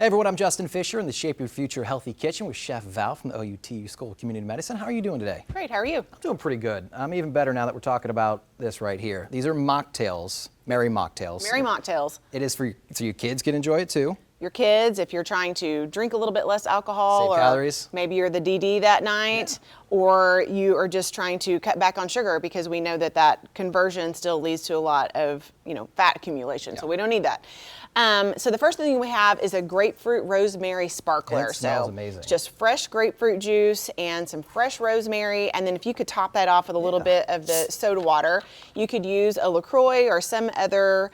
Hey everyone, I'm Justin Fisher in the Shape Your Future Healthy Kitchen with Chef Val from the OUT School of Community Medicine. How are you doing today? Great, how are you? I'm doing pretty good. I'm even better now that we're talking about this right here. These are mocktails, Mary Mocktails. Mary Mocktails. It is for, so your kids can enjoy it too. Your kids, if you're trying to drink a little bit less alcohol, Save or calories. maybe you're the DD that night, or you are just trying to cut back on sugar because we know that that conversion still leads to a lot of, fat accumulation, so we don't need that. So the first thing we have is a grapefruit rosemary sparkler. It smells amazing. Just fresh grapefruit juice and some fresh rosemary, and then if you could top that off with a little bit of the soda water, you could use a LaCroix or some other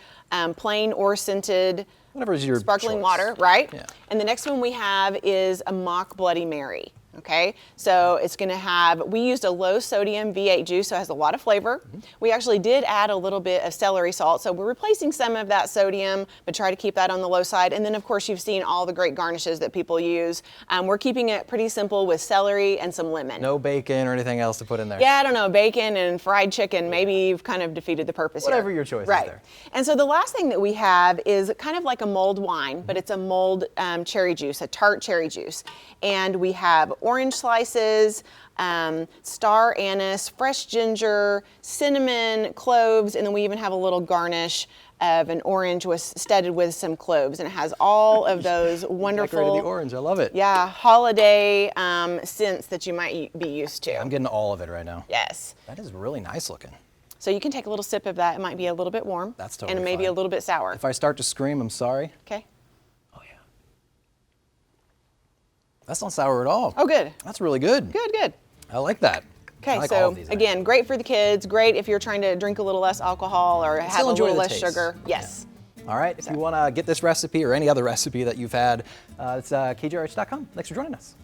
plain or scented Whatever's your sparkling choice. water, right? Yeah. And the next one we have is a mock Bloody Mary. Okay, so it's going to have, we used a low sodium V8 juice, so it has a lot of flavor. We actually did add a little bit of celery salt, so we're replacing some of that sodium, but try to keep that on the low side. And then of course you've seen all the great garnishes that people use. We're keeping it pretty simple with celery and some lemon. No bacon or anything else to put in there. Yeah, I don't know, bacon and fried chicken, maybe you've kind of defeated the purpose Whatever here. your choice is right. there. And so the last thing that we have is kind of like a mulled wine, but it's a mulled cherry juice, a tart cherry juice. And we have orange slices, star anise, fresh ginger, cinnamon, cloves, and then we even have a little garnish of an orange studded with some cloves, and it has all of those wonderful Decorated the orange, I love it. Yeah, holiday scents that you might be used to. I'm getting all of it right now. Yes. That is really nice looking. So you can take a little sip of that. It might be a little bit warm. That's totally and maybe fine. a little bit sour. If I start to scream, I'm sorry. Okay. Oh yeah. That's not sour at all. Oh, good. That's really good. Good, good. I like that. I Okay, like all so of these, again, great for the kids. Great if you're trying to drink a little less alcohol or have still a enjoy little the less taste. sugar. Yes. All right, if you want to get this recipe or any other recipe that you've had, it's KJRH.com. Thanks for joining us.